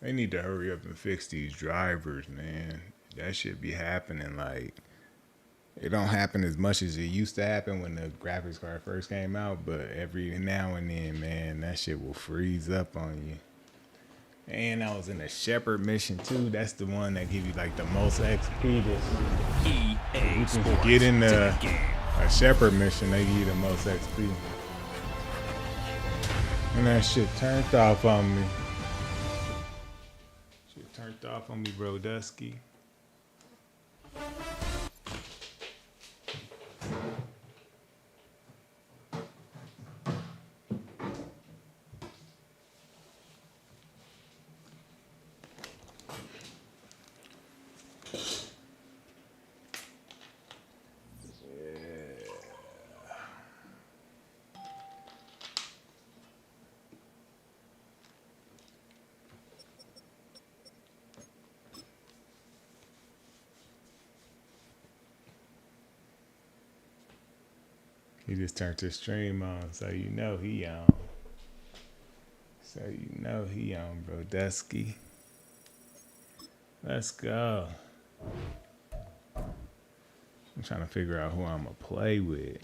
They need to hurry up and fix these drivers, man. That should be happening. Like, it don't happen as much as it used to happen when the graphics card first came out, but every now and then, man, that shit will freeze up on you. And I was in a Shepherd mission too. That's the one that give you like the most XP. You can get in a Shepherd mission, they give you the most XP. And that shit turned off on me. Shit turned off on me, bro, Dusky. He just turned his stream on, so you know he on. So you know he on, bro. Dusky. Let's go. I'm trying to figure out who I'm gonna play with.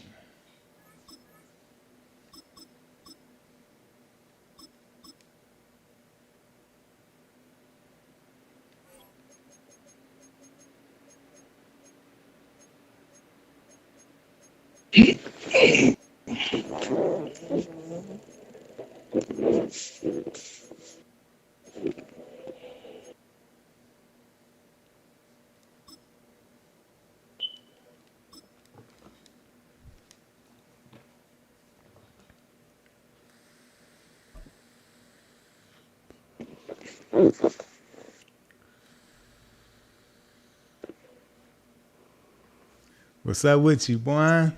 What's up with you, boy?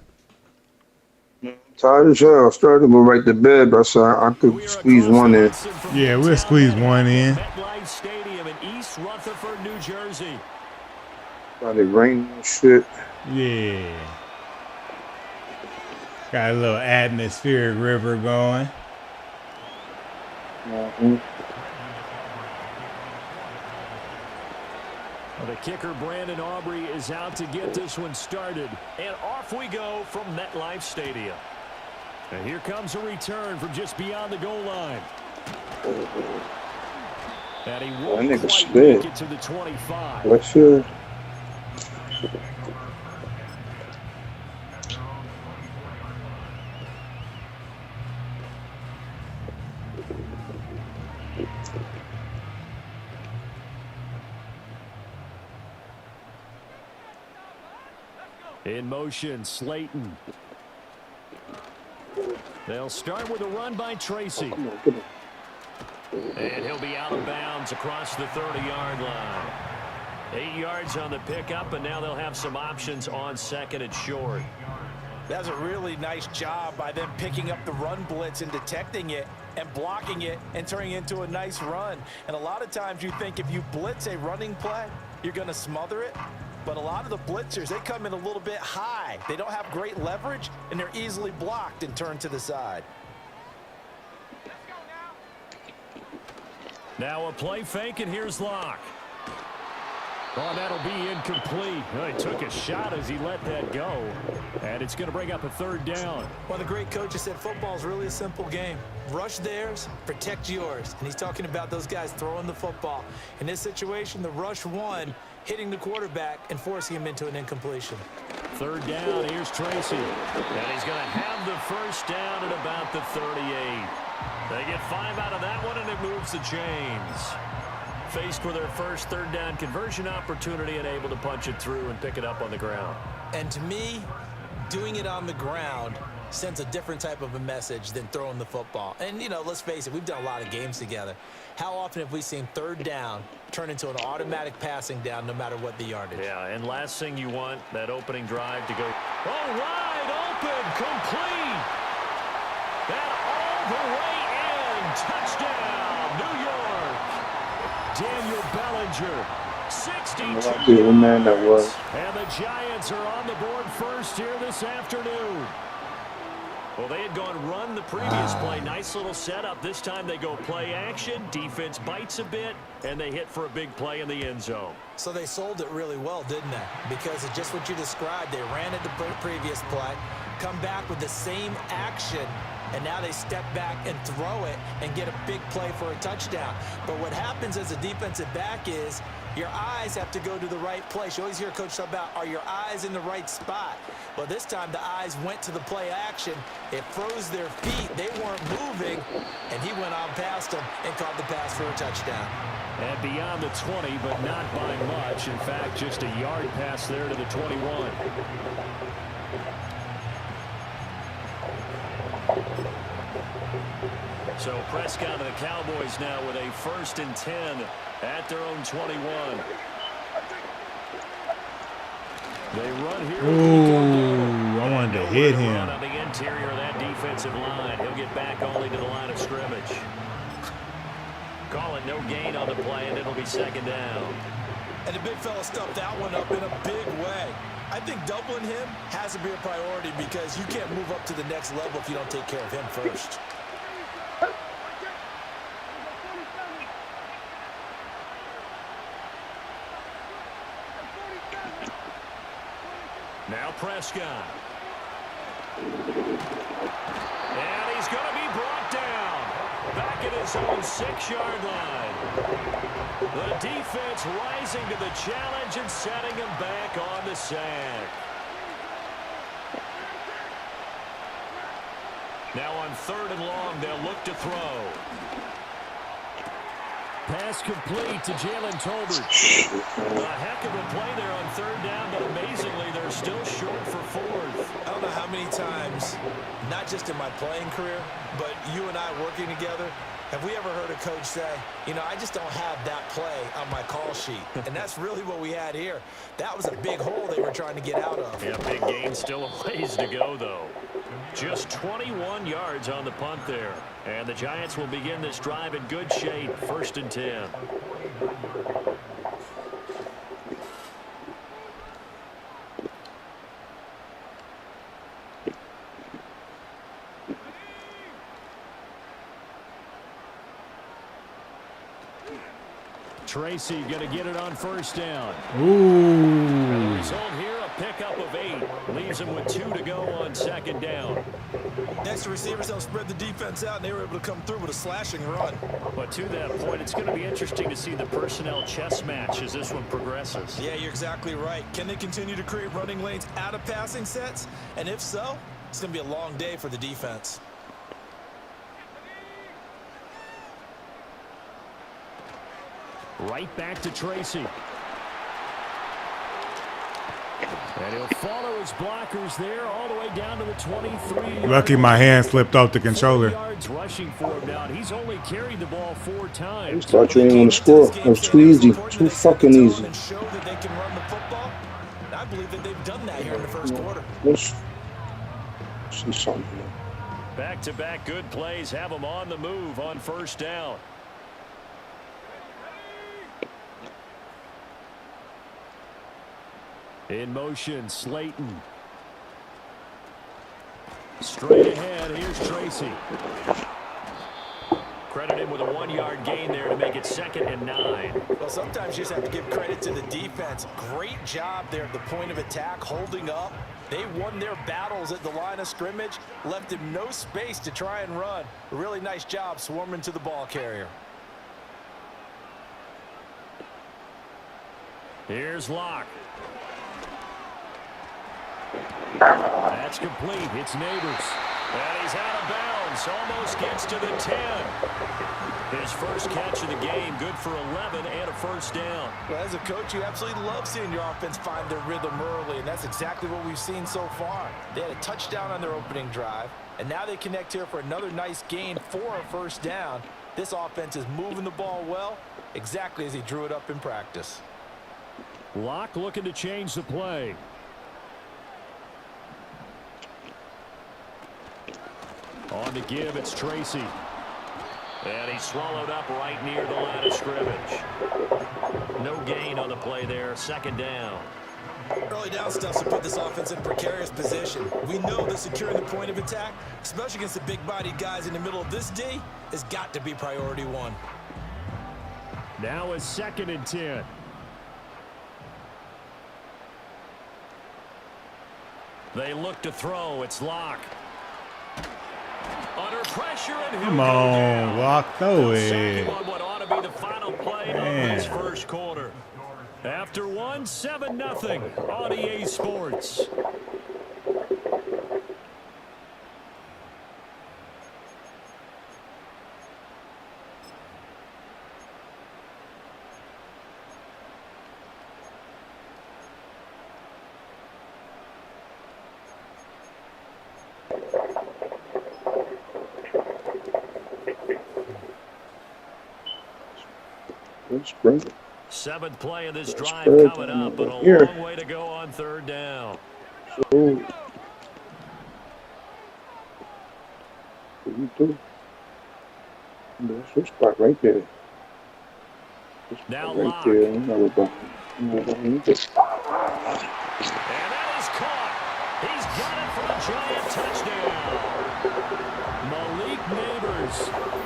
Tired as hell. Started to go right to bed, but I could squeeze one in. Yeah, we'll squeeze one in. MetLife Stadium in East Rutherford, New Jersey. Started raining and shit. Yeah. Got a little atmospheric river going. Mm-hmm. Well, the kicker, Brandon Aubrey, is out to get this one started. And off we go from MetLife Stadium. And here comes a return from just beyond the goal line. And he won't quite make it to the 25. What's your... In motion, Slayton. They'll start with a run by Tracy. And he'll be out of bounds across the 30-yard line. 8 yards on the pickup, and now they'll have some options on second and short. That's a really nice job by them picking up the run blitz and detecting it and blocking it and turning it into a nice run. And a lot of times you think if you blitz a running play, you're going to smother it. But a lot of the blitzers, they come in a little bit high. They don't have great leverage, and they're easily blocked and turned to the side. Now a play fake, and here's Locke. Oh, that'll be incomplete. Oh, he took a shot as he let that go. And it's going to bring up a third down. Well, the great coach has said football is really a simple game. Rush theirs, protect yours. And he's talking about those guys throwing the football. In this situation, the rush won, hitting the quarterback and forcing him into an incompletion. Third down, here's Tracy. And he's going to have the first down at about the 38. They get 5 out of that one, and it moves the chains. Faced with their first third down conversion opportunity and able to punch it through and pick it up on the ground. And to me, doing it on the ground sends a different type of a message than throwing the football. And, you know, let's face it, we've done a lot of games together. How often have we seen third down turn into an automatic passing down no matter what the yardage? Yeah, and last thing you want, that opening drive to go, oh, wide open, complete. And all the way in, touchdown, New York. Daniel Bellinger, 62 yards. And the Giants are on the board first here this afternoon. Well, they had gone run the previous play. Nice little setup. This time they go play action. Defense bites a bit, and they hit for a big play in the end zone. So they sold it really well, didn't they? Because it's just what you described. They ran it the previous play, come back with the same action, and now they step back and throw it and get a big play for a touchdown. But what happens as a defensive back is your eyes have to go to the right place. You always hear Coach talk about, are your eyes in the right spot? Well, this time the eyes went to the play action. It froze their feet. They weren't moving, and he went on past them and caught the pass for a touchdown. And beyond the 20, but not by much. In fact, just a yard pass there to the 21. So Prescott and the Cowboys now with a 1st and 10 at their own 21. They run here. Ooh, I wanted to hit him. On the interior of that defensive line. He'll get back only to the line of scrimmage. Call it no gain on the play, and it'll be 2nd down. And the big fella stuffed that one up in a big way. I think doubling him has to be a priority because you can't move up to the next level if you don't take care of him first. Now Prescott. And he's going to be brought down. Back at his own 6-yard line. The defense rising to the challenge and setting him back on the sack. Now on 3rd and long, they'll look to throw. Pass complete to Jalen Tolbert. A heck of a play there on 3rd down, but amazingly, they're still short for 4th. I don't know how many times, not just in my playing career, but you and I working together, have we ever heard a coach say, you know, I just don't have that play on my call sheet. And that's really what we had here. That was a big hole they were trying to get out of. Yeah, big gain, still a ways to go, though. Just 21 yards on the punt there. And the Giants will begin this drive in good shape, 1st and 10. Tracy going to get it on 1st down. Ooh. The result here, a pickup of 8. Leaves him with 2 to go on 2nd down. Next, the receivers don't spread the defense out, and they were able to come through with a slashing run. But to that point, it's going to be interesting to see the personnel chess match as this one progresses. Yeah, you're exactly right. Can they continue to create running lanes out of passing sets? And if so, it's going to be a long day for the defense. Right back to Tracy. And he'll follow his blockers there all the way down to the 23. Lucky my hand slipped off the controller. 4 yards rushing for him now. He's only carried the ball 4 times. Thought you didn't want to score. That was too easy. Too fucking easy. And show that they can run the football. I believe that they've done that here in the first quarter. Let's see something. Back-to-back good plays have him on the move on 1st down. In motion, Slayton. Straight ahead, here's Tracy. Credit him with a 1-yard gain there to make it 2nd and 9. Well, sometimes you just have to give credit to the defense. Great job there at the point of attack, holding up. They won their battles at the line of scrimmage, left him no space to try and run. A really nice job swarming to the ball carrier. Here's Locke. That's complete. It's Neighbors. And he's out of bounds. Almost gets to the 10. His first catch of the game. Good for 11 and a 1st down. Well, as a coach, you absolutely love seeing your offense find their rhythm early, and that's exactly what we've seen so far. They had a touchdown on their opening drive, and now they connect here for another nice gain for a 1st down. This offense is moving the ball well, exactly as he drew it up in practice. Locke looking to change the play. On to give, it's Tracy. And he's swallowed up right near the line of scrimmage. No gain on the play there, 2nd down. Early down stuff to put this offense in a precarious position. We know that securing the point of attack, especially against the big-bodied guys in the middle of this D, has got to be priority one. Now a 2nd and 10. They look to throw. It's Locke. Under pressure, and come on, Locke, throw it. On what ought to be the final play of this first quarter. After 7-0 on EA Sports. That's great. 7th play of this drive coming up, but a long way to go on 3rd down. So, what you do? That's your spot right there. Now right Locke. there. And that is caught. He's got it for a giant touchdown. Malik Neighbors,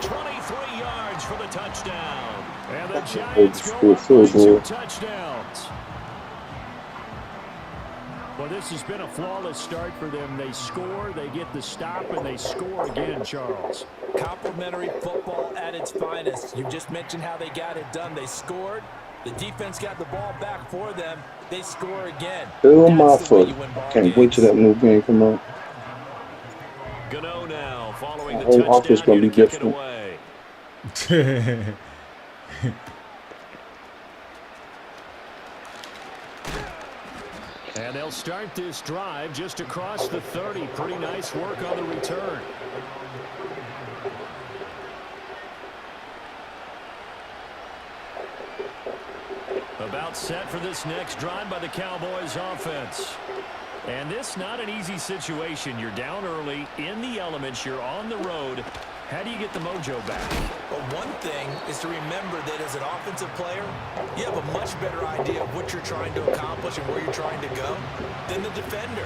23 yards for the touchdown. And the Giants go up by 2 touchdowns. Well, this has been a flawless start for them. They score, they get the stop, and they score again, Charles. Complimentary football at its finest. You just mentioned how they got it done. They scored. The defense got the ball back for them. They score again. Oh, my foot. Can't wait till that new game come out. Gano now, following the whole offense touchdown, gonna be here to kick it different. away. And they'll start this drive just across the 30. Pretty nice work on the return. About set for this next drive by the Cowboys offense. And this not an easy situation. You're down early, in the elements, you're on the road. How do you get the mojo back? Well, one thing is to remember that as an offensive player, you have a much better idea of what you're trying to accomplish and where you're trying to go than the defender.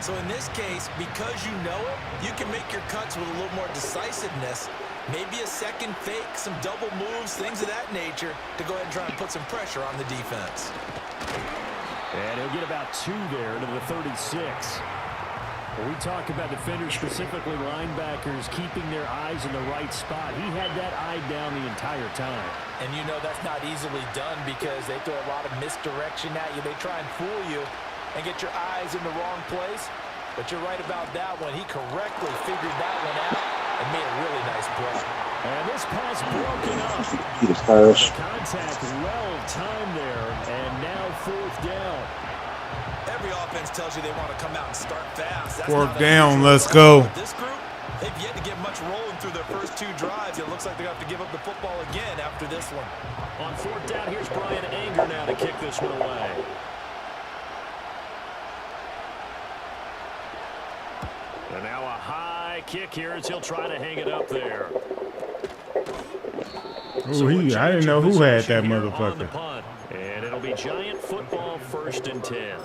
So in this case, because you know it, you can make your cuts with a little more decisiveness, maybe a second fake, some double moves, things of that nature, to go ahead and try and put some pressure on the defense. And he'll get about 2 there to the 36. When we talk about defenders, specifically linebackers, keeping their eyes in the right spot, he had that eye down the entire time. And you know that's not easily done because they throw a lot of misdirection at you. They try and fool you and get your eyes in the wrong place. But you're right about that one. He correctly figured that one out and made a really nice play. And this pass broken up. The contact well timed there, and now 4th down. Every offense tells you they want to come out and start fast. That's 4th down, let's go. This group, they've yet to get much rolling through their first 2 drives. It looks like they're going to have to give up the football again after this one. On 4th down, here's Brian Anger now to kick this one away. And now a high kick here as he'll try to hang it up there. Ooh, I didn't know who had that motherfucker. And it'll be Giant football, 1st and 10.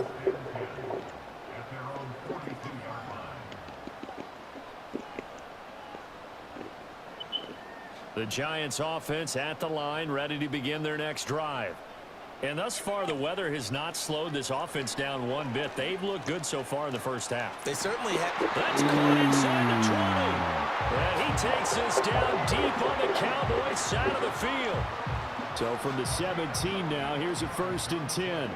The Giants offense at the line, ready to begin their next drive. And thus far, the weather has not slowed this offense down one bit. They've looked good so far in the first half. They certainly have. That's caught inside the 20. And he takes us down deep on the Cowboys side of the field. So from the 17 now, here's a 1st and 10.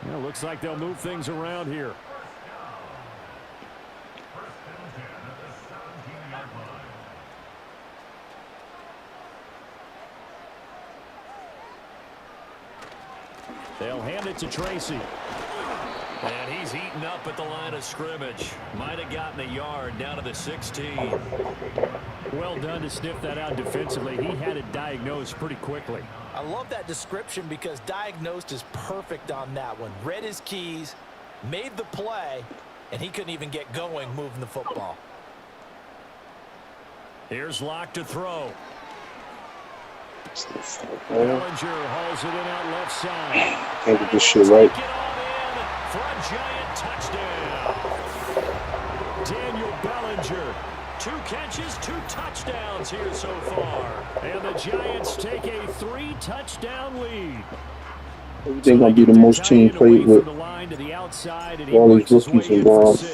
Well, looks like they'll move things around here. They'll hand it to Tracy. And he's heating up at the line of scrimmage. Might have gotten a yard down to the 16. Well done to sniff that out defensively. He had it diagnosed pretty quickly. I love that description because diagnosed is perfect on that one. Read his keys, made the play, and he couldn't even get going moving the football. Here's Locke to throw. Bellinger hauls it in out left side. Can't get this shit right. for a Giant touchdown. Daniel Bellinger, 2 catches, 2 touchdowns here so far. And the Giants take a 3-touchdown lead. They're going to be the most team played with all these rookies involved.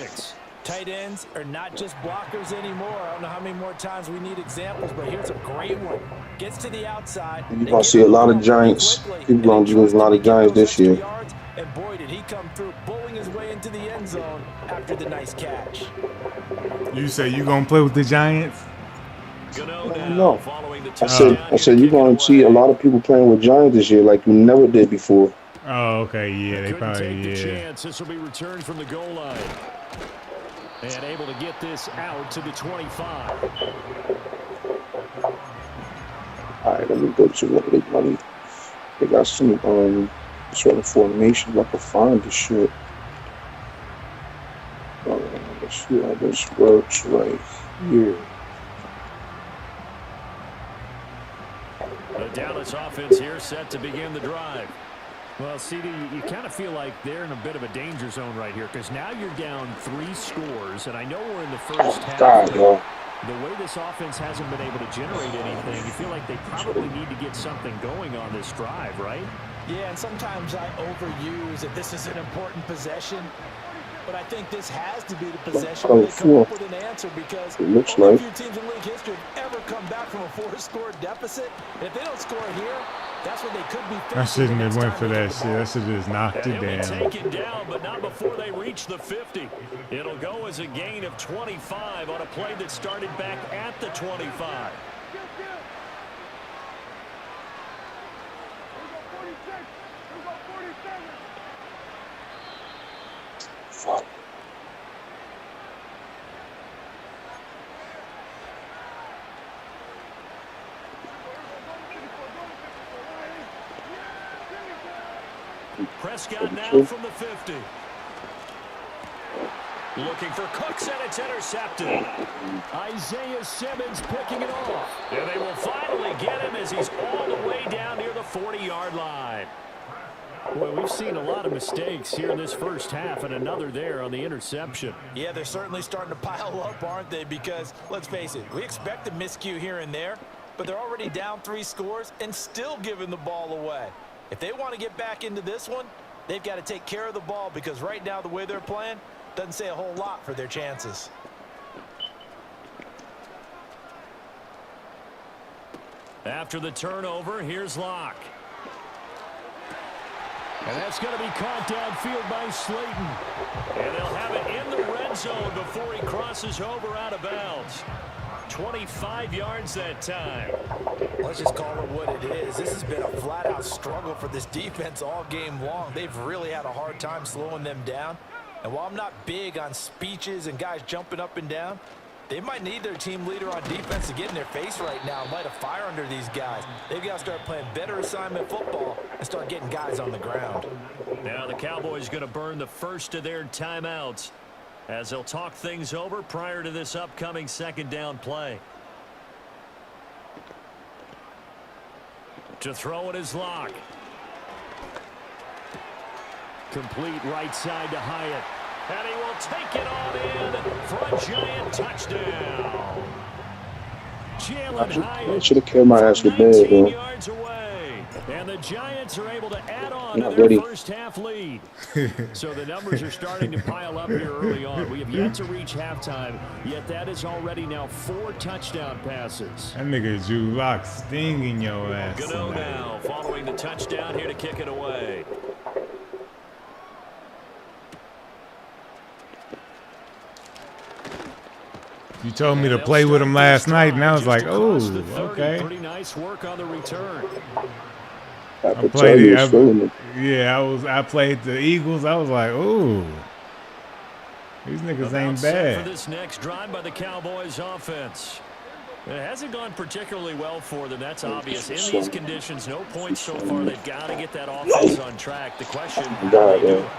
Tight ends are not just blockers anymore. I don't know how many more times we need examples, but here's a great one. Gets to the outside. You're going to see a lot of Giants. People going to lose a lot of Giants this year. And boy, did he come through, bullying his way into the end zone after the nice catch. You say you going to play with the Giants? No. I said you're going to see a lot of people playing with Giants this year like you never did before. Oh, okay. Yeah, they probably, take the chance. This will be returned from the goal line. And able to get this out to the 25. All right, let me go to what they money. They got some sort of formation. I can find this shit. Let's see how this works right here. The Dallas offense here set to begin the drive. Well, CD, you kind of feel like they're in a bit of a danger zone right here because now you're down 3 scores, and I know we're in the first half. The way this offense hasn't been able to generate anything, you feel like they probably need to get something going on this drive, right? Yeah, and sometimes I overuse that this is an important possession. But I think this has to be the possession where they come up with an answer because only a few teams in league history have ever come back from a 4-score deficit. And if they don't score here, that's when they could be. I shouldn't have went for that shit. I should have just knocked it down. Take it down, but not before they reach the 50. It'll go as a gain of 25 on a play that started back at the 25. Fuck. Prescott now from the 50. Looking for Cooks, and it's intercepted. Isaiah Simmons picking it off. And they will finally get him as he's all the way down near the 40-yard line. Boy, we've seen a lot of mistakes here in this first half, and another there on the interception. Yeah, they're certainly starting to pile up, aren't they? Because, let's face it, we expect a miscue here and there, but they're already down 3 scores and still giving the ball away. If they want to get back into this one, they've got to take care of the ball because right now the way they're playing doesn't say a whole lot for their chances. After the turnover, here's Locke. And that's going to be caught downfield by Slayton. And they'll have it in the red zone before he crosses over out of bounds. 25 yards that time. Let's just call it what it is. This has been a flat-out struggle for this defense all game long. They've really had a hard time slowing them down. And while I'm not big on speeches and guys jumping up and down, they might need their team leader on defense to get in their face right now and light a fire under these guys. They've got to start playing better assignment football and start getting guys on the ground. Now the Cowboys going to burn the first of their timeouts as they'll talk things over prior to this upcoming second down play. To throw it is Locke. Complete right side to Hyatt. And he will take it on in for a Giant touchdown. Jalen Hyatt. I should have killed my ass with bed, 19 yards away. And the Giants are able to add on to their first half lead. So the numbers are starting to pile up here early on. We have yet to reach halftime, yet that is already now 4 touchdown passes. That nigga Drew Lock stinging your ass. Gano now following the touchdown here to kick it away. You told me to play with him last night, and I was like, oh, okay. Pretty nice work on the return. I played I played the Eagles. I was like, ooh, these niggas ain't bad. For this next drive by the Cowboys offense. It hasn't gone particularly well for them. That's obvious. In these conditions, no points so far. They've got to get that offense on track. The question, how do they do it?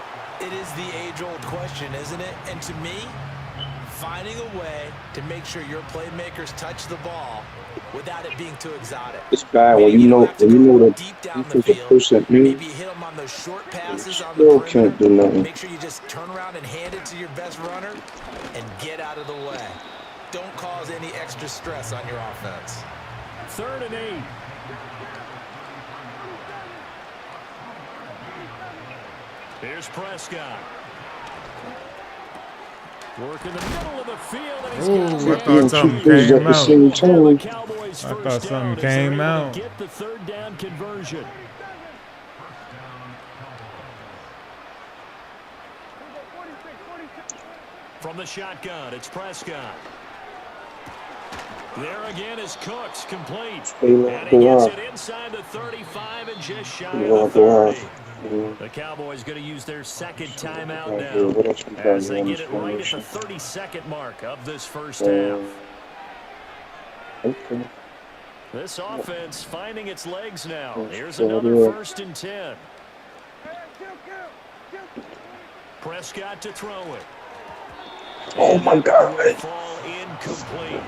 It is the age-old question, isn't it? And to me, finding a way to make sure your playmakers touch the ball without it being too exotic. It's bad Maybe when you don't have to go the deep down the defensive field. person Maybe is. you hit them on those short passes on the Still perimeter. can't do nothing. Make sure you just turn around and hand it to your best runner and get out of the way. Don't cause any extra stress on your offense. 3rd and 8. Here's Prescott. Work in the middle of the field, and he's Ooh, I got thought something came the same out. time. I thought something came out. Get the 3rd down conversion. From the shotgun, it's Prescott. There again is Cooks, complete. And he gets it inside the 35 and just shy of the 30. The Cowboys going to use their 2nd timeout now as they get it right at the 32nd mark of this first half. Okay. This offense finding its legs now. Here's another 1st and 10. Prescott to throw it. Oh my God. Fall incomplete.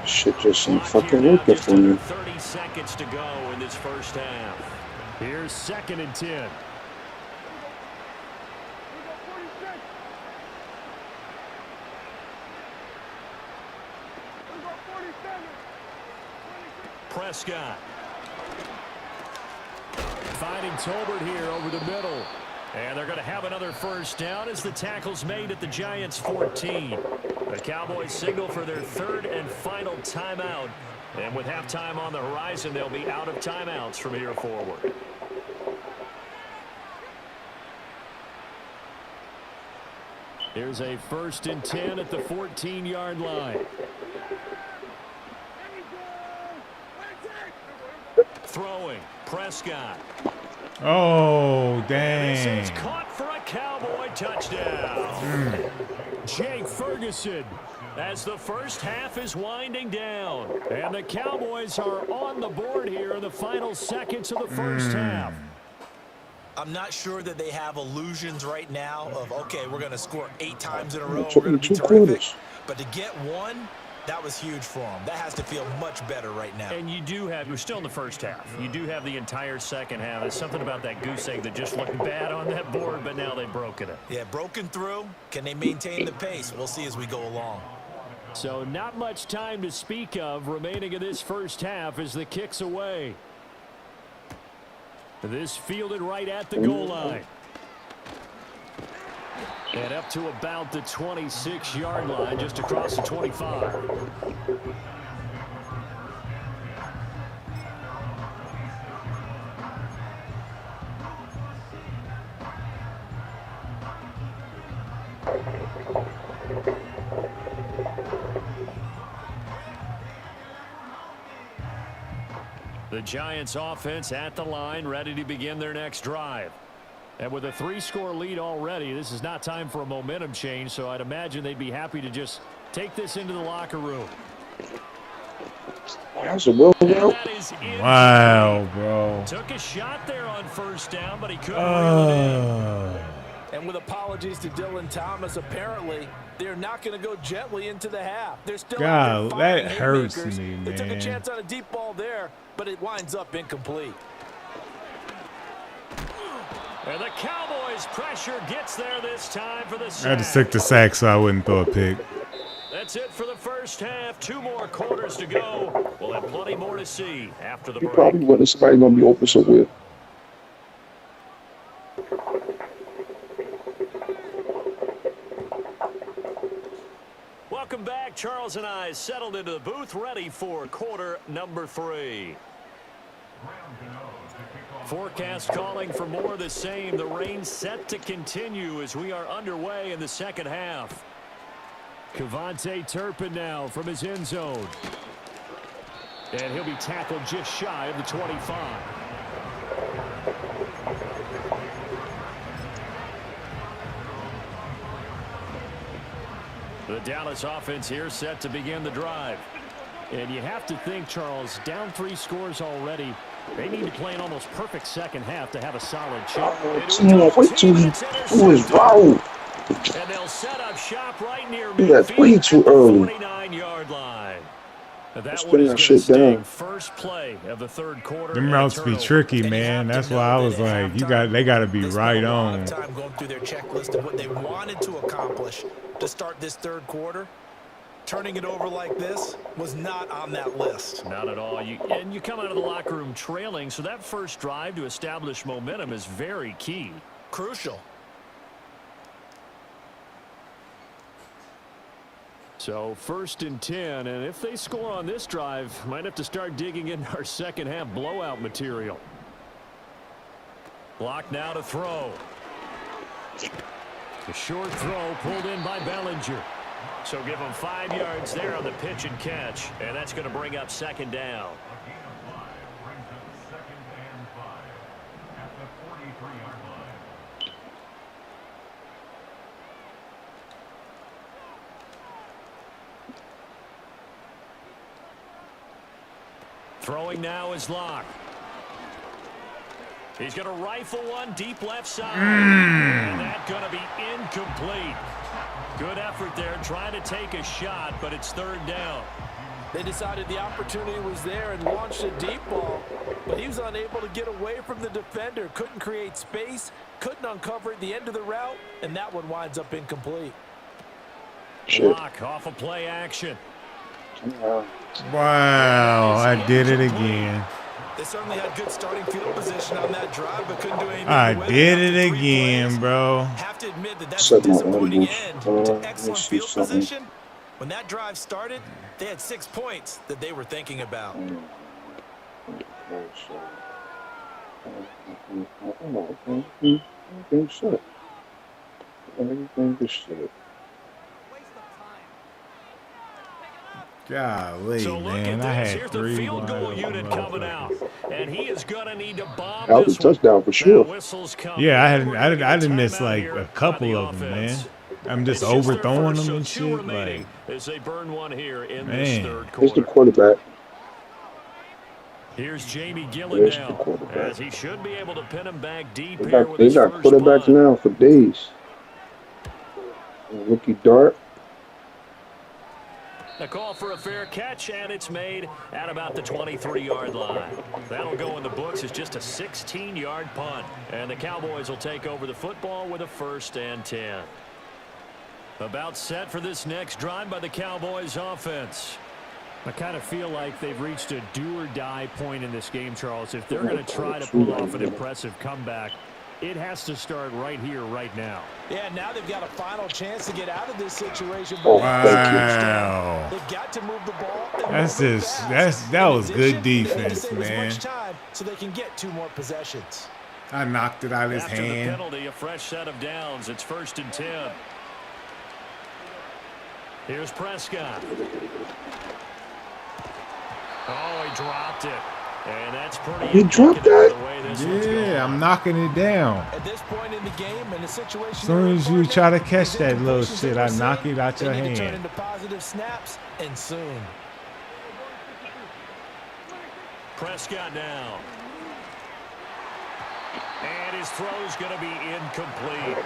Shit just ain't fucking working for me. 30 seconds to go in this first half. Here's 2nd and 10. Prescott. Finding Tolbert here over the middle. And they're going to have another 1st down as the tackle's made at the Giants' 14. The Cowboys signal for their 3rd and final timeout. And with halftime on the horizon, they'll be out of timeouts from here forward. Here's a 1st and 10 at the 14-yard line. Throwing, Prescott. Oh, This dang. is caught for a Cowboy touchdown. Jake Ferguson, as the first half is winding down. And the Cowboys are on the board here in the final seconds of the first half. I'm not sure that they have illusions right now of, okay, we're going to score 8 times in a row. We're going to be terrific. But to get one, that was huge for them. That has to feel much better right now. And you're still in the first half. You do have the entire second half. There's something about that goose egg that just looked bad on that board, but now they've broken it. Yeah, broken through. Can they maintain the pace? We'll see as we go along. So not much time to speak of remaining in this first half as the kick's away. This fielded right at the goal line. And up to about the 26-yard line, just across the 25. The Giants offense at the line, ready to begin their next drive. And with a 3-score lead already, this is not time for a momentum change, so I'd imagine they'd be happy to just take this into the locker room. That's a well out. Wow, bro. Took a shot there on 1st down, but he couldn't reel it in. And with apologies to Dylan Thomas, apparently they're not going to go gently into the half. They're still God, out that there firing hurts haymakers. me, They took a man. chance on a deep ball there, but it winds up incomplete. And the Cowboys' pressure gets there this time for the I sack. had to take the sack so I wouldn't throw a pick. That's it for the first half. 2 more quarters to go. We'll have plenty more to see after the He break. probably wasn't somebody gonna be open so weird. Welcome back. Charles and I settled into the booth, ready for quarter number 3. Forecast calling for more of the same. The rain set to continue as we are underway in the second half. Kevontae Turpin now from his end zone. And he'll be tackled just shy of the 25. The Dallas offense here set to begin the drive. And you have to think, Charles, down 3 scores already. They need to play an almost perfect second half to have a solid chance. Wait till he do his route. And they'll set up shop right near That's way midfield too at the early. 49-yard line. That Spin one is that going to shit sting. down. First play of the third quarter. Them routes be tricky, man. That's why I was like, they got to be right on. They spent a lot of time going through their checklist of what they wanted to accomplish to start this third quarter. Turning it over like this was not on that list. Not at all. And you come out of the locker room trailing, so that first drive to establish momentum is very key. Crucial. So 1st and 10, and if they score on this drive, might have to start digging in our second half blowout material. Block now to throw. A short throw pulled in by Bellinger. So give them 5 yards there on the pitch and catch, and that's going to bring up second down. Throwing now is Locke. He's going to rifle one deep left side. And that's going to be incomplete. Good effort there trying to take a shot, but it's third down. They decided the opportunity was there and launched a deep ball, but he was unable to get away from the defender. Couldn't create space, couldn't uncover the end of the route, and that one winds up incomplete. Locke off a play action. Wow, I did it again. They certainly had good starting field position on that drive, but couldn't do anything. I did it again, bro. Have to admit that that's a disappointing end to excellent field position. When that drive started, they had 6 points that they were thinking about. Golly, So look man, at I this. had Here's the 3 field goal wide unit open coming out, and he is going to need to bomb That was this a touchdown for sure. whistles come. Yeah, I We're didn't miss timeout like here a by couple the of them, man. offense. I'm just It's just their overthrowing first, them and so 2 shit. remaining Like, as they burn one here in Man. this third Here's the quarter. quarterback. Here's Jamie There's Gillen the now, quarterback. as he should be able to pin him back deep They here got, with they his got first quarterbacks punt. now for days. Rookie Dart. The call for a fair catch, and it's made at about the 23-yard line. That'll go in the books as just a 16-yard punt. And the Cowboys will take over the football with a 1st and 10. About set for this next drive by the Cowboys offense. I kind of feel like they've reached a do-or-die point in this game, Charles. If they're going to try to pull off an impressive comeback, it has to start right here, right now. Yeah, now they've got a final chance to get out of this situation. Oh, wow. They've got to move the ball. That's just that was good defense, man. Time so they can get 2 more possessions. I knocked it out of his After the hand. penalty, a fresh set of downs. It's 1st and 10. Here's Prescott. Oh, he dropped it. And that's pretty He dropped that? the way this one's going. Yeah, I'm knocking it down. At this point in the game, in a situation As soon as you try to catch that little shit, I knock it out your they need to turn hand. into positive snaps, and soon. Prescott now. And his throw's going to be incomplete.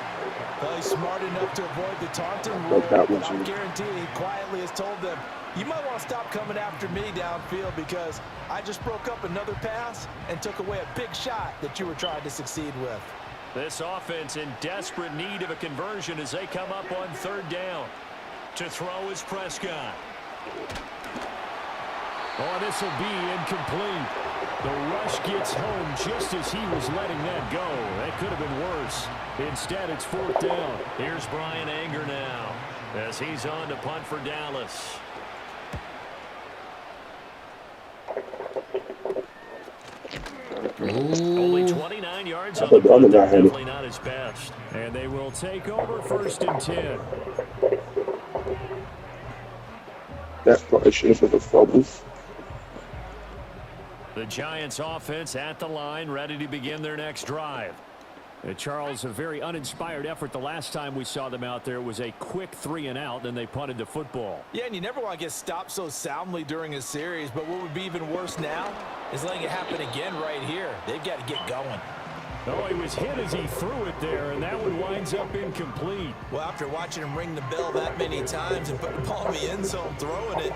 Well, he's smart enough to avoid the taunting rule, that but was I you. guarantee he quietly has told them, you might want to stop coming after me downfield because I just broke up another pass and took away a big shot that you were trying to succeed with. This offense in desperate need of a conversion as they come up on 3rd down. To throw is Prescott. Oh, this will be incomplete. The rush gets home just as he was letting that go. That could have been worse. Instead, it's 4th down. Here's Brian Anger now as he's on to punt for Dallas. Only 29 yards on the punt. Definitely not his best. And they will take over 1st and 10. That probably should have been a fumble. The Giants offense at the line, ready to begin their next drive. Charles, a very uninspired effort the last time we saw them out there. It was a quick 3-and-out, then they punted the football. Yeah, and you never want to get stopped so soundly during a series, but what would be even worse now is letting it happen again right here. They've got to get going. Oh, he was hit as he threw it there, and that one winds up incomplete. Well, after watching him ring the bell that many times and put the ball in the end zone throwing it,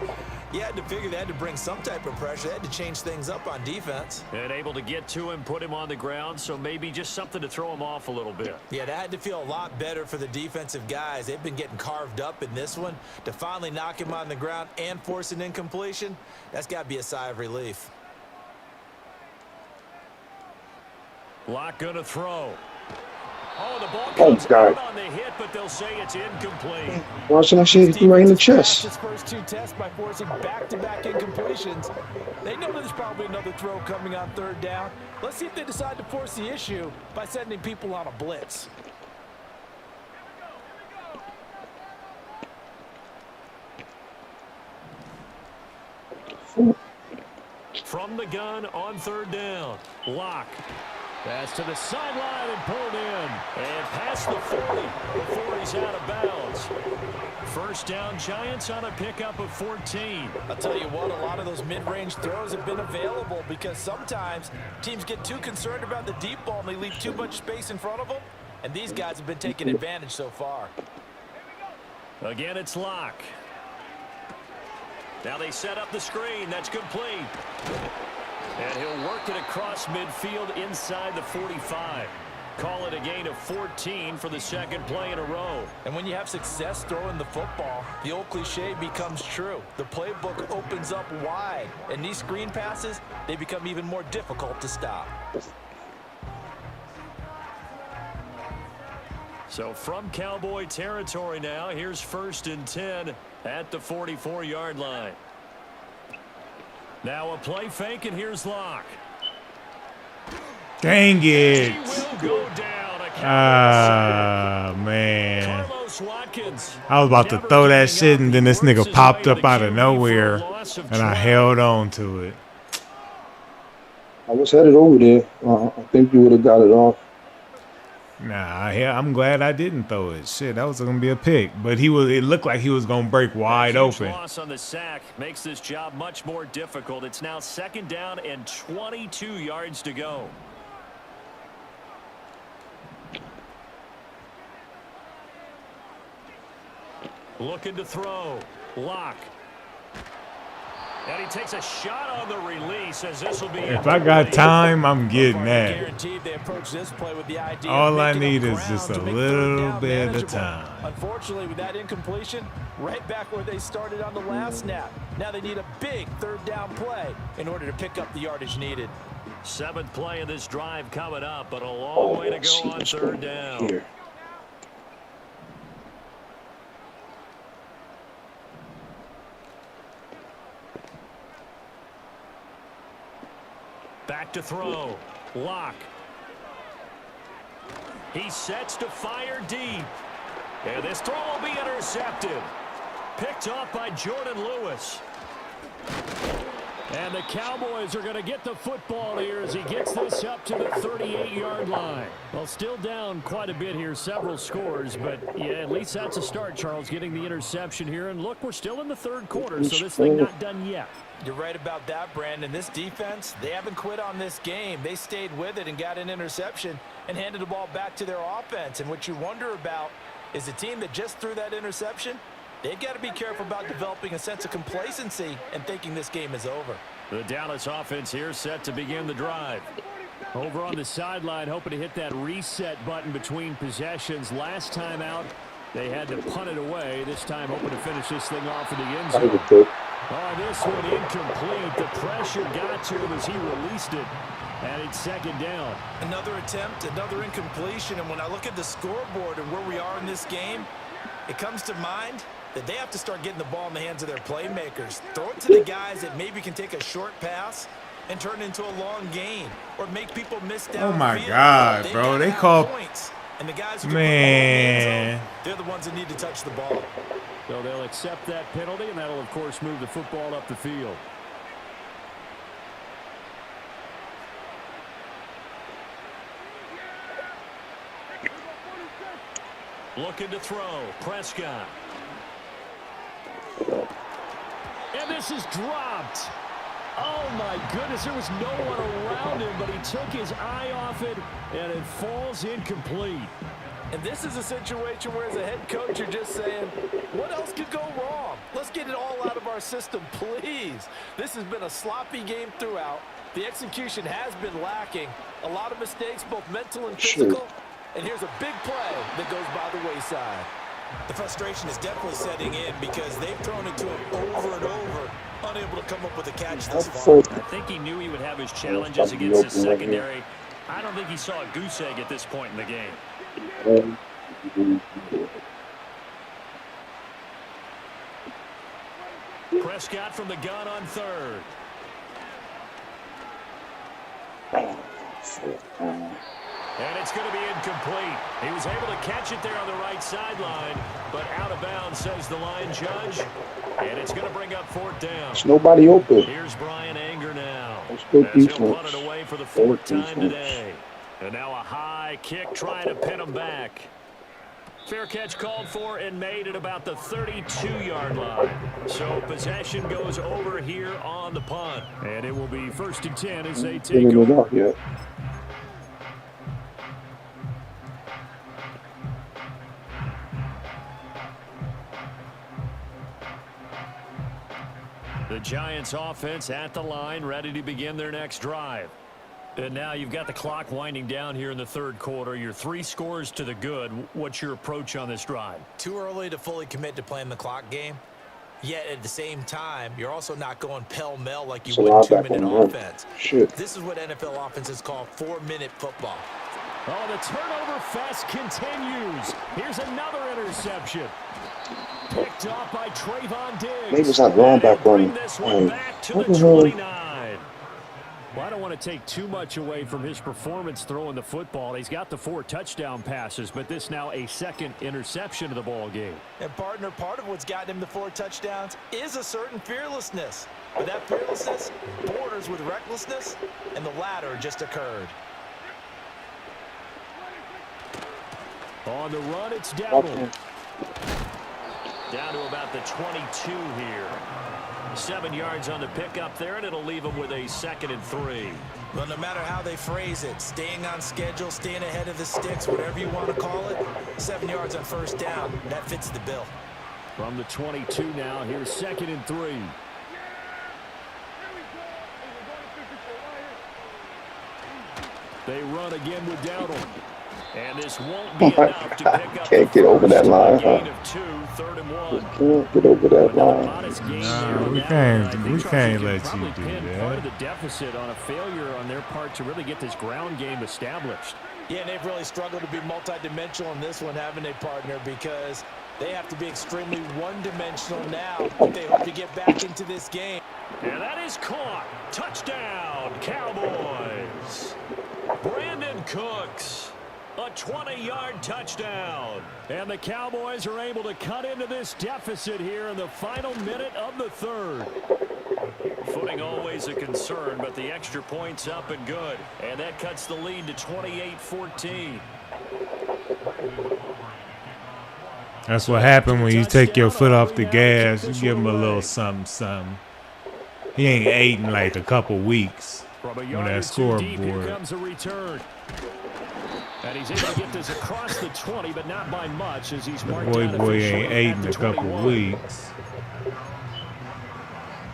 you had to figure they had to bring some type of pressure. They had to change things up on defense. And able to get to him, put him on the ground, so maybe just something to throw him off a little bit. Yeah, that had to feel a lot better for the defensive guys. They've been getting carved up in this one. To finally knock him on the ground and force an incompletion, that's got to be a sigh of relief. Locke going to throw. Oh, the ball comes out on the hit, but they'll say it's incomplete. Watching that shit hit him right in the chest. His first 2 tests by forcing back-to-back incompletions. They know there's probably another throw coming on 3rd down. Let's see if they decide to force the issue by sending people on a blitz. From the gun on 3rd down, Locke. Pass to the sideline and pulled in. And past the 40 before he's out of bounds. First down, Giants on a pickup of 14. I'll tell you what, a lot of those mid-range throws have been available because sometimes teams get too concerned about the deep ball and they leave too much space in front of them. And these guys have been taking advantage so far. Again, it's Locke. Now they set up the screen. That's complete. And he'll work it across midfield inside the 45. Call it a gain of 14 for the 2nd play in a row. And when you have success throwing the football, the old cliche becomes true. The playbook opens up wide. And these screen passes, they become even more difficult to stop. So from Cowboy territory now, here's 1st and 10 at the 44-yard line. Now a play fake, and here's Locke. Dang it. He will go down. Man. Carlos Watkins. I was about to throw that shit, and then this nigga popped up out of nowhere, and I held on to it. I was headed over there. I think you would have got it off. Nah, I'm glad I didn't throw it. Shit, that was gonna be a pick, but it looked like he was gonna break wide open. Loss on the sack makes this job much more difficult. It's now 2nd down and 22 yards to go. Looking to throw. Locke. And he takes a shot on the release as this will be. If I got time, I'm getting that. Guaranteed they approach this play with the idea All I need is just a little bit of time. Unfortunately, with that incompletion, right back where they started on the last snap. Now they need a big 3rd down play in order to pick up the yardage needed. 7th play of this drive coming up, but a long way to go on 3rd down. Here. Back to throw. Locke. He sets to fire deep. And this throw will be intercepted. Picked off by Jordan Lewis. And the Cowboys are going to get the football here as he gets this up to the 38-yard line. Well, still down quite a bit here, several scores, but yeah, at least that's a start, Charles, getting the interception here. And look, we're still in the 3rd quarter, so this thing not done yet. You're right about that, Brandon. This defense, they haven't quit on this game. They stayed with it and got an interception and handed the ball back to their offense. And what you wonder about is the team that just threw that interception, they've got to be careful about developing a sense of complacency and thinking this game is over. The Dallas offense here set to begin the drive. Over on the sideline, hoping to hit that reset button between possessions. Last time out, they had to punt it away. This time, hoping to finish this thing off in the end zone. Oh, this one incomplete. The pressure got to him as he released it. And it's 2nd down. Another attempt, another incompletion. And when I look at the scoreboard and where we are in this game, it comes to mind that they have to start getting the ball in the hands of their playmakers. Throw it to the guys that maybe can take a short pass and turn it into a long gain or make people miss downfield. Oh, my God, bro. They call points. And the guys who man. They're the ones that need to touch the ball. So they'll accept that penalty, and that'll, of course, move the football up the field. Looking to throw. Prescott. And this is dropped. Oh, my goodness. There was no one around him, but he took his eye off it, and it falls incomplete. And this is a situation where, as a head coach, you're just saying, what else could go wrong? Let's get it all out of our system, please. This has been a sloppy game throughout. The execution has been lacking. A lot of mistakes, both mental and physical. And here's a big play that goes by the wayside. The frustration is definitely setting in because they've thrown it to him over and over, unable to come up with a catch this far. I think he knew he would have his challenges against his secondary. I don't think he saw a goose egg at this point in the game. Prescott from the gun on third. And it's going to be incomplete. He was able to catch it there on the right sideline, but out of bounds, says the line judge. And it's going to bring up fourth down. There's nobody open. Here's Brian Anger now. That's good as he'll defense. punt it away for the fourth time today. And now a high kick trying to pin him back. Fair catch called for and made at about the 32-yard line. So possession goes over here on the punt. And it will be 1st and 10 as they take over. The Giants offense at the line, ready to begin their next drive. And now you've got the clock winding down here in the third quarter. You're 3 scores to the good. What's your approach on this drive? Too early to fully commit to playing the clock game. Yet at the same time, you're also not going pell-mell like you would 2-minute offense. This is what NFL offenses call 4-minute football. Oh, the turnover fest continues. Here's another interception. Picked off by Trayvon Diggs. Maybe it's not wrong back running. This one back to the 29. Well, I don't want to take too much away from his performance throwing the football. He's got the 4 touchdown passes, but this now a second interception of the ball game. And partner, part of what's gotten him the 4 touchdowns is a certain fearlessness. But that fearlessness borders with recklessness, and the latter just occurred. On the run, it's Dowdle. Down to about the 22 here. 7 yards on the pickup there, and it'll leave them with a 2nd and 3. Well, no matter how they phrase it, staying on schedule, staying ahead of the sticks, whatever you want to call it, 7 yards on 1st down, that fits the bill. From the 22 now, here's 2nd and 3. They run again with Dowdle. And this won't be enough to pick up. Can't get over that line, huh? Gain of 2, 3rd and 1. Can't get over that line. No, we can't let you do that. Part of the deficit on a failure on their part to really get this ground game established. Yeah, and they've really struggled to be multidimensional in this one, haven't they, partner? Because they have to be extremely one-dimensional now if they hope to get back into this game. And that is caught. Touchdown, Cowboys. Brandon Cooks. A 20-yard touchdown. And the Cowboys are able to cut into this deficit here in the final minute of the third. Footing always a concern, but the extra point's up and good. And that cuts the lead to 28-14. That's what happened when you take your foot off the gas. You give him a little something. He ain't ate in like a couple weeks on that scoreboard. Here comes a return. And he's able to get this across the 20, but not by much as he's marked down. Boy ain't ate in a couple weeks.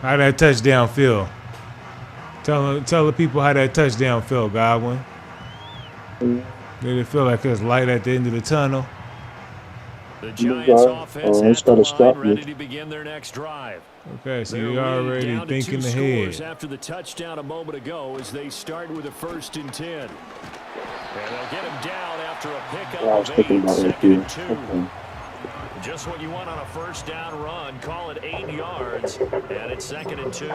How that touchdown feel? Tell the people how that touchdown felt, Godwin. Did it feel like there's light at the end of the tunnel? The Giants offense at the line, ready to begin their next drive. Okay, so you're already thinking ahead. After the touchdown a moment ago as they start with a 1st and 10. And they'll get him down after a pickup of 8, 2nd and 2. Okay. Just what you want on a 1st down run. Call it 8 yards, and it's 2nd and 2.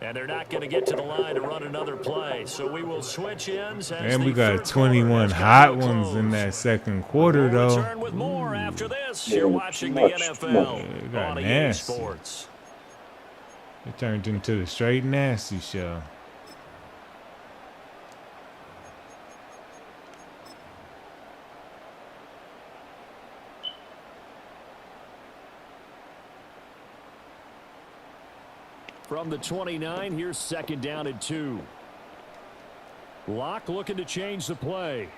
And they're not going to get to the line to run another play, so we will switch ins. And we got 21 hot ones in that second quarter, though. Return with more after this. You're watching the NFL on EA Sports. It turned into the straight nasty show. From the 29, here's 2nd down and 2. Locke looking to change the play.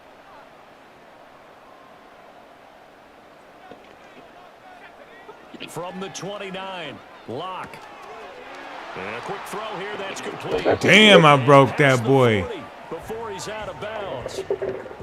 From the 29, Locke. And a quick throw here, that's complete. Damn, I broke that boy. Before he's out of bounds.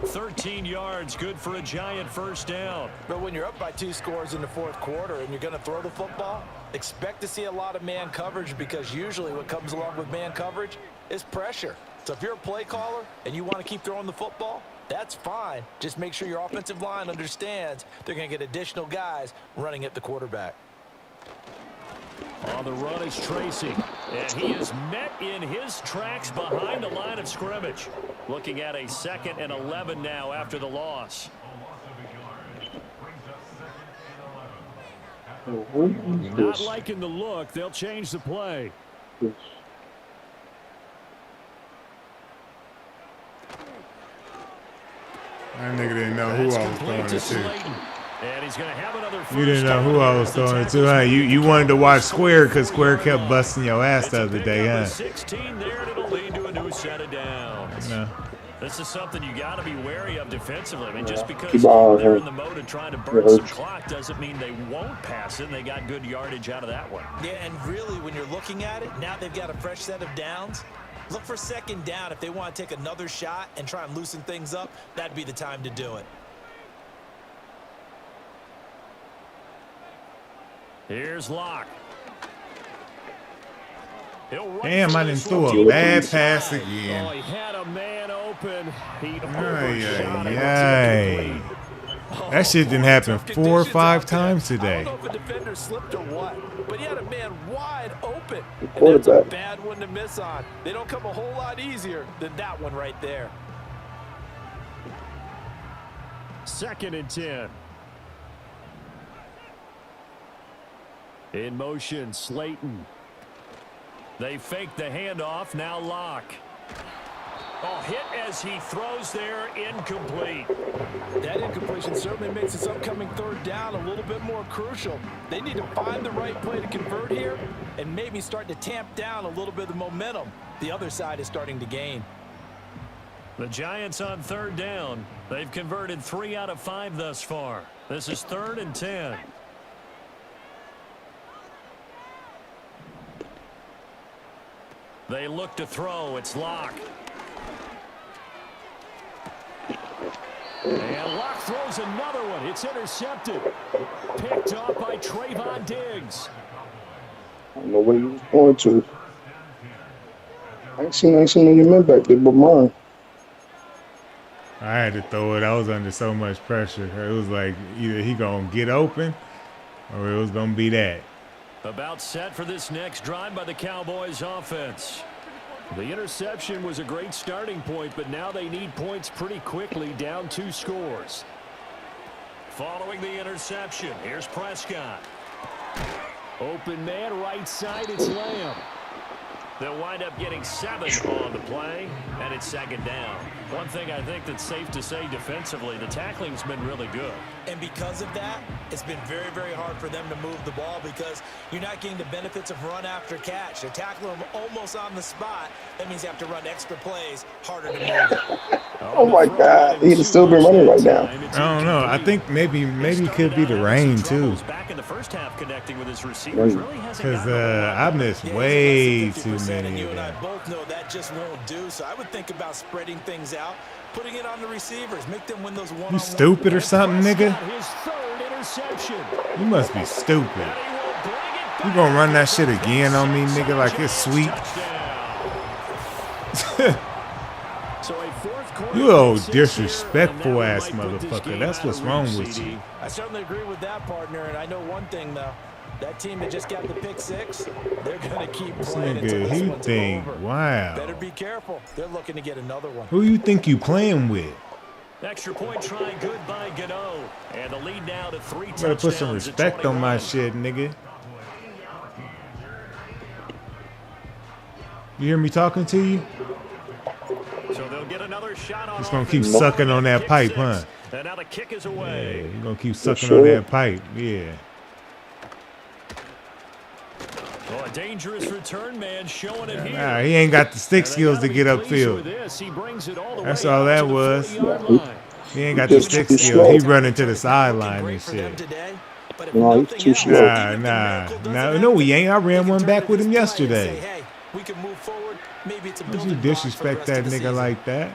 13 yards, good for a giant first down. But when you're up by 2 scores in the 4th quarter and you're going to throw the football, expect to see a lot of man coverage, because usually what comes along with man coverage is pressure. So if you're a play caller and you want to keep throwing the football, that's fine. Just make sure your offensive line understands they're going to get additional guys running at the quarterback. On the run is Tracy, and he is met in his tracks behind the line of scrimmage. Looking at a 2nd and 11 now after the loss. Not liking the look. They'll change the play. That nigga didn't know who I was throwing it to. And he's going to have another. You didn't know who I was throwing it to, huh? You wanted to watch Square because Square kept busting your ass the other day, huh? 16 there, and it'll lead to a new set of downs. No. This is something you got to be wary of defensively. I mean, just because they're in the mode of trying to burn some clock doesn't mean they won't pass it. And they got good yardage out of that one. Yeah, and really, when you're looking at it, now they've got a fresh set of downs. Look for 2nd down. If they want to take another shot and try and loosen things up, that'd be the time to do it. Here's Locke. Damn, I didn't throw a bad pass again. Oh, he had a man open. That shit didn't happen 4 or 5 times today. I don't know if a defender slipped or what, but he had a man wide open. And that's a bad one to miss on. They don't come a whole lot easier than that one right there. 2nd and 10. In motion, Slayton. They fake the handoff, now Locke. Oh, hit as he throws there, incomplete. That incompletion certainly makes this upcoming 3rd down a little bit more crucial. They need to find the right play to convert here and maybe start to tamp down a little bit of the momentum the other side is starting to gain. The Giants on 3rd down. They've converted 3 out of 5 thus far. This is 3rd and 10. They look to throw. It's Locke. And Locke throws another one. It's intercepted. Picked off by Trayvon Diggs. I don't know where he was going to. I ain't seen any men back there but mine. I had to throw it. I was under so much pressure. It was like either he gonna get open or it was gonna be that. About set for this next drive by the Cowboys offense. The interception was a great starting point, but now they need points pretty quickly, down 2 scores. Following the interception, here's Prescott. Open man, right side, it's Lamb. They'll wind up getting 7 on the play, and it's 2nd down. One thing I think that's safe to say defensively, the tackling's been really good. And because of that, it's been very, very hard for them to move the ball because you're not getting the benefits of run after catch. They're tackling them almost on the spot. That means you have to run extra plays, harder to move. Oh my God, he'd still been running right now. I don't know. I think maybe it could be the rain too. Back in the first half, connecting with his receivers, because I missed way too many. And you and I both know that just won't do. So I would think about spreading things out, putting it on the receivers, make them win those one-on-one. You stupid or something, nigga? His 3rd interception. You must be stupid. You gonna run that shit again on me, nigga, like it's sweet? You old disrespectful ass motherfucker. That's what's wrong with you. I certainly agree with that, partner. And I know one thing, though. That team that just got the pick 6, they're going to keep playing until this one's over. Wow. Better be careful. They're looking to get another one. Who you think you playing with? Extra point try good by Gano. And the lead now to 3 touchdowns. Better put some respect on my shit, nigga. You hear me talking to you? So they'll get another shot on. Just gonna keep sucking on that pipe, huh? And now the kick is away. Yeah, you're gonna keep sucking on that pipe, yeah. Oh, a dangerous return man showing it here. Nah, he ain't got the stick skills to get upfield. That's all that was. He ain't got the stick skills. He running to the sideline and shit. No, he's too slow. No, he ain't. I ran one back with him yesterday. Don't you disrespect that nigga like that?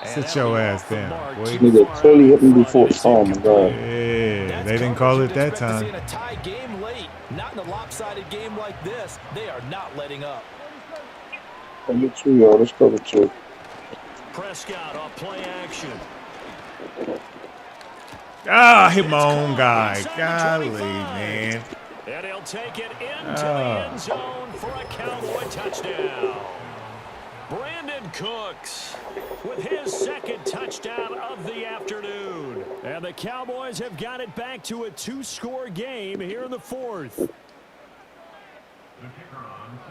Sit your ass down, boy. Nigga clearly hit me before. Oh my god. Yeah, they didn't call it that time. Not in a lopsided game like this. They are not letting up. Cover 2, y'all. Let's cover 2. Prescott off play action. Ah, hit my own guy. Golly, man. And he'll take it into the end zone for a Cowboy touchdown. Brandon Cooks with his second touchdown of the afternoon. And the Cowboys have got it back to a 2-score game here in the fourth.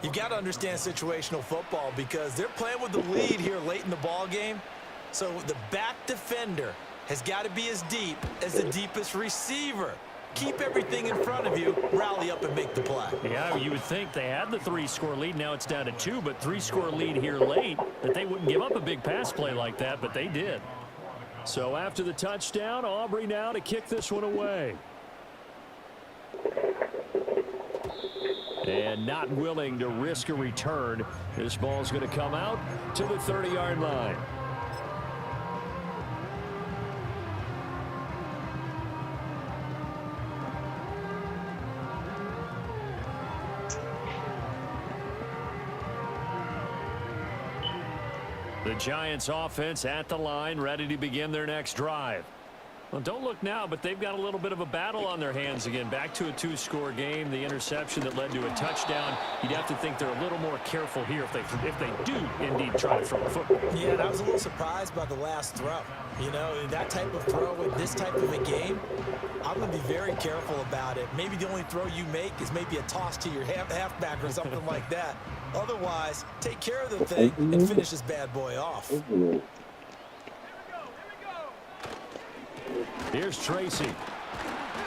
You've got to understand situational football because they're playing with the lead here late in the ball game. So the back defender has got to be as deep as the deepest receiver. Keep everything in front of you, rally up and make the play. Yeah, you would think they had the 3-score lead. Now it's down to 2, but 3-score lead here late, that they wouldn't give up a big pass play like that, but they did. So after the touchdown, Aubrey now to kick this one away. And not willing to risk a return. This ball's going to come out to the 30-yard line. The Giants offense at the line, ready to begin their next drive. Well, don't look now, but they've got a little bit of a battle on their hands again. Back to a 2-score game. The interception that led to a touchdown. You'd have to think they're a little more careful here if they do indeed try to throw the football. Yeah, and I was a little surprised by the last throw. You know, that type of throw in this type of a game, I'm going to be very careful about it. Maybe the only throw you make is maybe a toss to your halfback or something like that. Otherwise, take care of the thing and finish this bad boy off. Here's Tracy.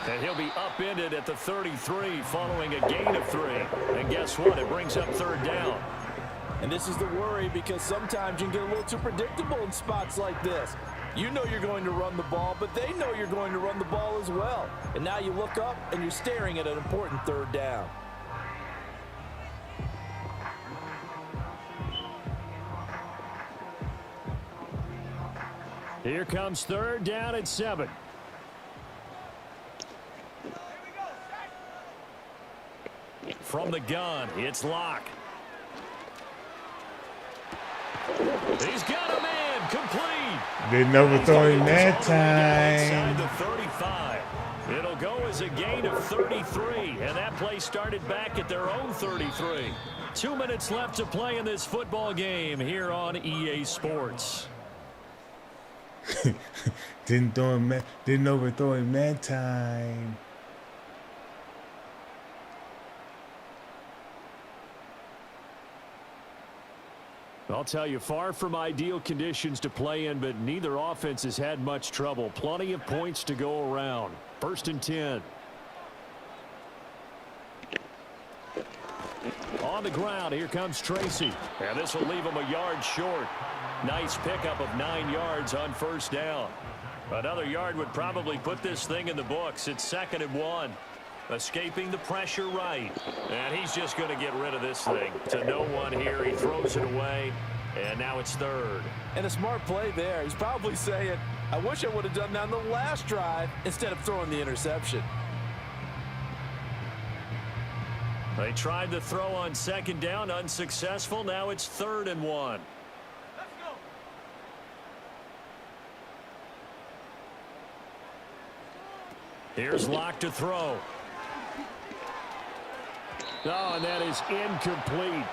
And he'll be upended at the 33 following a gain of 3. And guess what? It brings up third down. And this is the worry because sometimes you can get a little too predictable in spots like this. You know you're going to run the ball, but they know you're going to run the ball as well. And now you look up and you're staring at an important third down. Here comes third down at 7. From the gun, it's Locke. He's got a man complete. Didn't overthrow him that time. The 35. It'll go as a gain of 33, and that play started back at their own 33. 2 minutes left to play in this football game here on EA Sports. Didn't overthrow him that time. I'll tell you, far from ideal conditions to play in, but neither offense has had much trouble. Plenty of points to go around. 1st and 10. On the ground, here comes Tracy. And this will leave him a yard short. Nice pickup of 9 yards on 1st down. Another yard would probably put this thing in the books. It's 2nd and 1. Escaping the pressure right. And he's just going to get rid of this thing. To no one here. He throws it away. And now it's 3rd. And a smart play there. He's probably saying, I wish I would have done that on the last drive instead of throwing the interception. They tried to throw on 2nd down. Unsuccessful. Now it's 3rd and 1. Here's Locke to throw. Oh, and that is incomplete.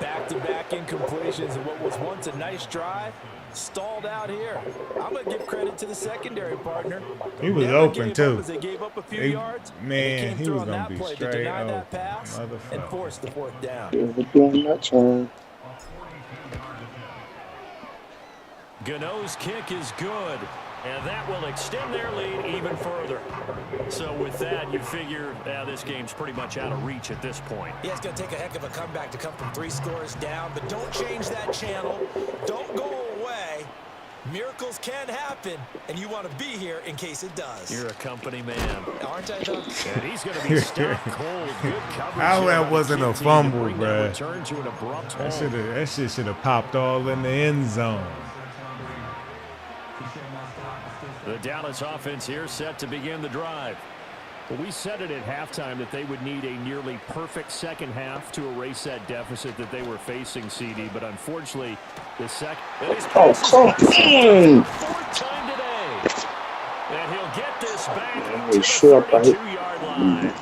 Back-to-back incompletions and what was once a nice drive stalled out here. I'm going to give credit to the secondary partner. He was open, too. They gave up a few yards. Man, he was going to be straight to deny that open. pass and force the 4th down. Gano's kick is good. And that will extend their lead even further. So with that, you figure this game's pretty much out of reach at this point. Yeah, it's going to take a heck of a comeback to come from 3 scores down, but don't change that channel. Don't go away. Miracles can happen, and you want to be here in case it does. You're a company man. Aren't I, though? And he's going to be stopped cold. Good coverage. How that wasn't a fumble, bro. Return to an abrupt home. That shit should have popped all in the end zone. The Dallas offense here set to begin the drive. Well, we said it at halftime that they would need a nearly perfect second half to erase that deficit that they were facing, CD. But unfortunately, the second. Oh, come on! Fourth time today. And he'll get this back Holy to the shit, 32-yard line.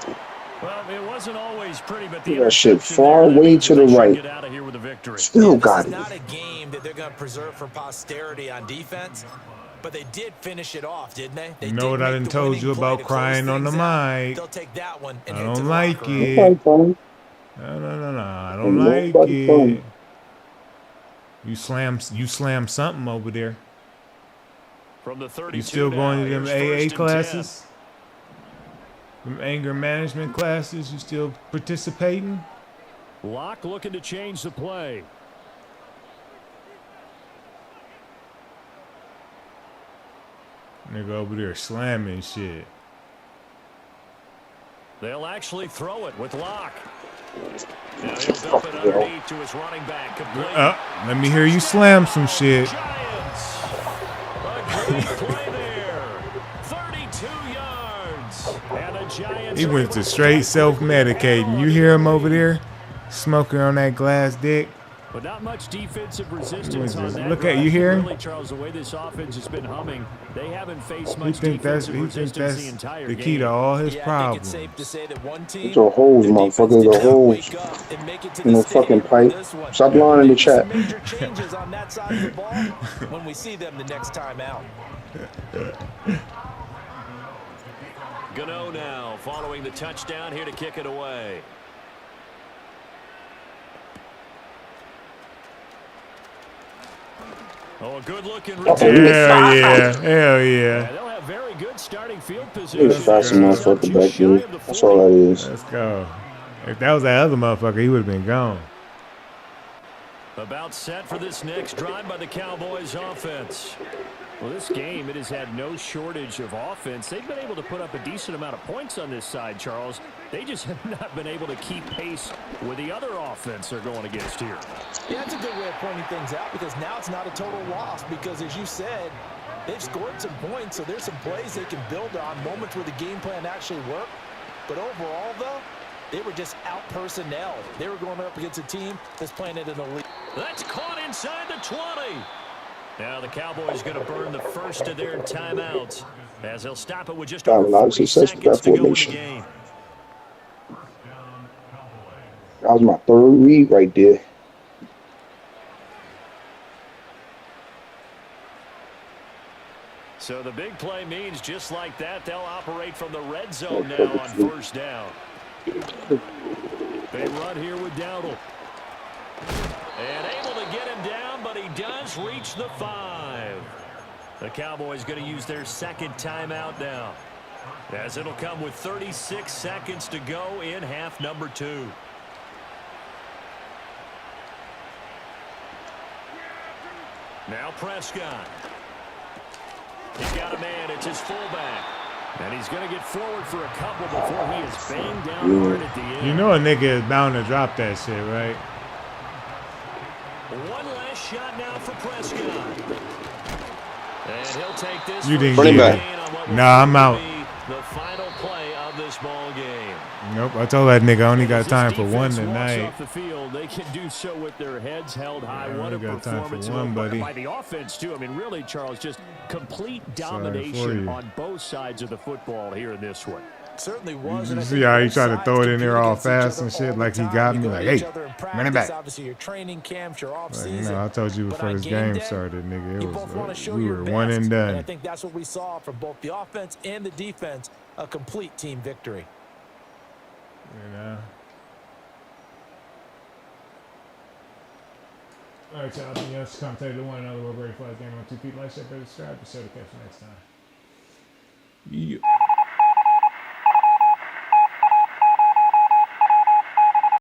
Well, it wasn't always pretty, but the that shit far away to the right. Get out of here with a victory. Still got This it. is not a game that they're going to preserve for posterity on defense. But they did finish it off, didn't they? You know what I done told you about crying on the mic? They'll take that one and I head don't to the like locker room. it. Nobody No. I don't like Nobody it. phone. You slam something over there. From the 32 You still going to them now, here's AA first and 10. classes? Them anger management classes? You still participating? Locke looking to change the play. Nigga over there slamming shit. They'll actually throw it with Locke. Now he'll dump it underneath to his running back. Complete. Let me hear you slam some shit. Giants. A great play there. 32 yards. And the Giants. He went to straight self-medicating. You hear him over there smoking on that glass dick? But not much defensive resistance on that. Look at you here. Really, Charles, the way this offense has been humming, they haven't faced He much think that's the entire the game. key to all his Yeah, I think problems. it's safe to say that one team, It's a holes, their defense motherfucker. did The not holes. wake up and make it to In the the fucking stadium for pipe. this one. Stop lying in the Maybe some chat. major changes on that side of the ball when we see them the next time out. Gano now following the touchdown here to kick it away. Oh, a good-looking Oh, return. Hell yeah. Hell Yeah, yeah. they'll have very good starting field position. He's a fast motherfucker Just back shy there. of the That's 40. all that is. Let's go. If that was that other motherfucker, he would have been gone. About set for this next drive by the Cowboys offense. Well, this game, it has had no shortage of offense. They've been able to put up a decent amount of points on this side, Charles. They just have not been able to keep pace with the other offense they're going against here. Yeah, that's a good way of pointing things out because now it's not a total loss because, as you said, they've scored some points, so there's some plays they can build on, moments where the game plan actually worked. But overall, though, they were just out-personnelled. They were going up against a team that's playing at an elite. That's caught inside the 20. Now the Cowboys going to burn the first of their timeouts as they'll stop it with just Got a over lot of 40 success with that seconds to go in the formation. game. That was my third read right there. So the big play means just like that, they'll operate from the red zone now on first down. They run here with Dowdle. And able to get him down, but he does reach the 5. The Cowboys going to use their second timeout now, as it'll come with 36 seconds to go in half number 2. Now Prescott. He's got a man. It's his fullback. And he's going to get forward for a couple before he is banged down hard at the end. You know a nigga is bound to drop that shit, right? One last shot now for Prescott. And he'll take this. You didn't Running get back. it. Nah, I'm out. The final play of this ball game. Nope, I told that nigga I only got As this time for one defense walks tonight. off the field, they can do so with their heads held high. Yeah, What a only got time for performance one, buddy. by the offense, too. I mean, really, Charles, just complete Sorry for domination you. on both sides of the football here in this one. Certainly was. You and I see think how he both tried to sides throw it in there compete all against each fast other and shit all like the he time. got You me go like, to each hey, other in run it practice, back. Obviously, your training camps, your off Like, season. I told you But before on this game game day, started, nigga. You It both want to was show we your were one best, and and I done. think that's what we saw from both the offense and the defense. A complete team victory. You know. All right, y'all. Anything else to commentate to one another? We're ready for the game on 2 feet. Like, share, subscribe. Be sure to catch you next time. Yeah.